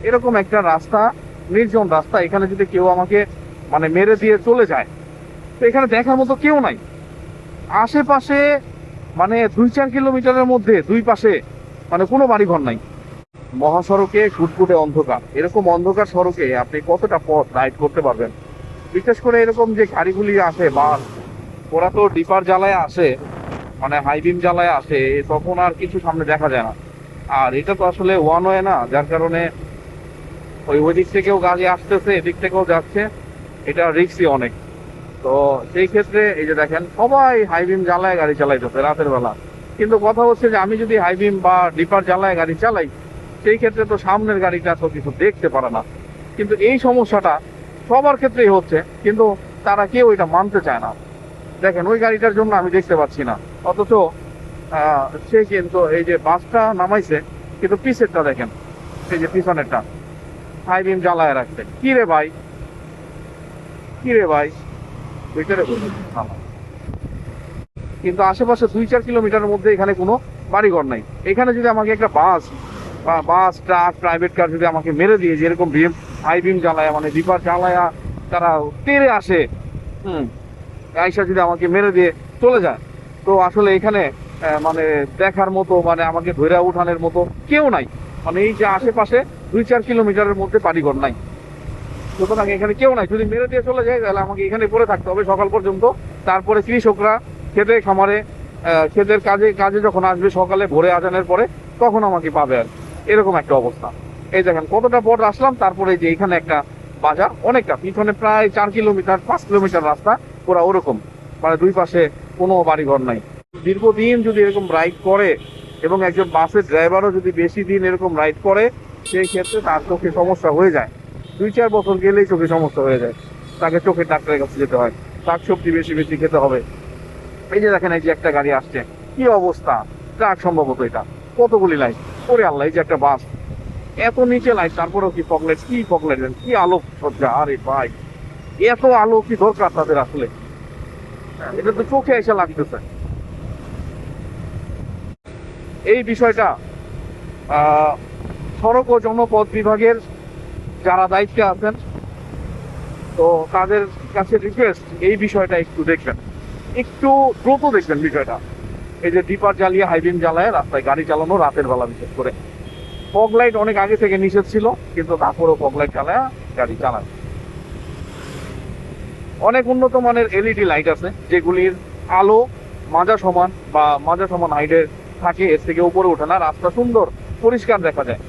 এরকম একটা রাস্তা, নির্জন রাস্তা, এখানে যদি কেউ আমাকে মানে মেরে দিয়ে চলে যায়, তো এখানে দেখার মতো কেউ নাই। আশেপাশে মানে 2-4 কিলোমিটারের মধ্যে দুই পাশে মানে কোনো বাড়িঘর নাই। মহাসড়কে ঘুটঘুটে অন্ধকার, এরকম অন্ধকার সড়কে আপনি কতটা পথ রাইড করতে পারবেন? বিশেষ করে এরকম যে গাড়িগুলি আসে বাস, ওরা তো ডিপার জ্বালায় আসে, মানে হাইবিম জ্বালায় আসে, তখন আর কিছু সামনে দেখা যায় না। আর এটা তো আসলে ওয়ান ওয়ে না, যার কারণে ওই দিক থেকেও গাড়ি আসতেছে, এদিক থেকেও যাচ্ছে, এটা রিস্কি অনেক। তো সেই ক্ষেত্রে এই যে দেখেন সবাই হাইবিম জ্বালায় গাড়ি চালাইতেছে রাতের বেলা। কিন্তু কথা হচ্ছে যে আমি যদি হাইবিম বা ডিপার জ্বালায় গাড়ি চালাই, সেই ক্ষেত্রে তো সামনের গাড়িটা তো কিছু দেখতে পারে না। কিন্তু এই সমস্যাটা সবার ক্ষেত্রেই হচ্ছে, কিন্তু তারা কেউ এটা মানতে চায় না। দেখেন ওই গাড়িটার জন্য আমি দেখতে পাচ্ছি না, অথচ সে কিন্তু এই যে বাসটা নামাইছে, কিন্তু পিছেরটা দেখেন, এই যে পিছনেরটা হাইবিম জ্বালায় রাখছে। কি রে ভাই, কি রে ভাই, ভিতরে বসে থামা। কিন্তু আশেপাশে 2-4 কিলোমিটারের মধ্যে এখানে কোনো বাড়িঘর নাই। এখানে যদি আমাকে একটা বাস বা বাস ট্রাক প্রাইভেট কার যদি আমাকে মেরে দিয়ে, যেরকম বিএম হাইবিম জ্বালায় মানে ডিপার জ্বালায়া তারা তেড়ে আসে, হুম, আইসা যদি আমাকে মেরে দিয়ে চলে যায়, তো আসলে এখানে মানে দেখার মতো, মানে আমাকে ধরে উঠানোর মতো কেউ নাই। মানে এই যে আশেপাশে 2-4 কিলোমিটারের মধ্যে বাড়িঘর নাই, সুতরাং এখানে কেউ নাই। যদি মেরে দিয়ে চলে যায় তাহলে আমাকে এখানে পড়ে থাকতে হবে সকাল পর্যন্ত। তারপরে কৃষকরা খেতে খামারে ক্ষেতের কাজে কাজে যখন আসবে সকালে ভোরে আজানের পরে, তখন আমাকে পাবে। আর এরকম একটা অবস্থা। এই দেখেন কতটা পথ আসলাম, তারপরে যে এখানে একটা বাজার, অনেকটা পিছনে প্রায় 4 কিলোমিটার 5 কিলোমিটার রাস্তা পুরা ওরকম, মানে দুই পাশে কোনো বাড়িঘর নাই। দীর্ঘদিন যদি এরকম রাইড করে, এবং একজন বাসের ড্রাইভারও যদি বেশি দিন এরকম রাইড করে, সেই ক্ষেত্রে তার চোখে সমস্যা হয়ে যায়। 2-4 বছর গেলেই চোখে সমস্যা হয়ে যায়, তাকে চোখের ডাক্তারের কাছে যেতে হয়, শাকসবজি বেশি বেশি খেতে হবে। এই যে দেখেন এই যে একটা গাড়ি আসছে, কি অবস্থা, ট্রাক সম্ভবত এটা, কতগুলি লাইট, ওরে আল্লাহ, এই যে একটা বাস, এত নিচে লাইট, তারপরেও কি পকলেট, কি পকলেট, কি আলো সজ্জা, আরে ভাই, এত আলো কি দরকার তাদের আসলে? এটা তো চোখে এসে লাগতেছে। এই বিষয়টা আহ সড়ক ও জনপথ বিভাগের যারা দায়িত্বে আছেন, তো তাদের কাছে রিকোয়েস্ট, এই বিষয়টা একটু দেখবেন, একটু দ্রুত দেখবেন বিষয়টা। এই যে ডিপার জ্বালিয়ে হাইবিম জ্বালায় রাস্তায় গাড়ি চালানো রাতের বেলা, বিশেষ করে ফগ লাইট অনেক আগে থেকে নিষেধ ছিল, কিন্তু তারপরেও ফগ লাইট চালায় গাড়ি চালায়। অনেক উন্নত মানের এলইডি লাইট আছে, যেগুলির আলো মাজা সমান বা মাজা সমান হাইটের থাকে, এর থেকে উপরে ওঠে না, রাস্তা সুন্দর পরিষ্কার দেখা যায়।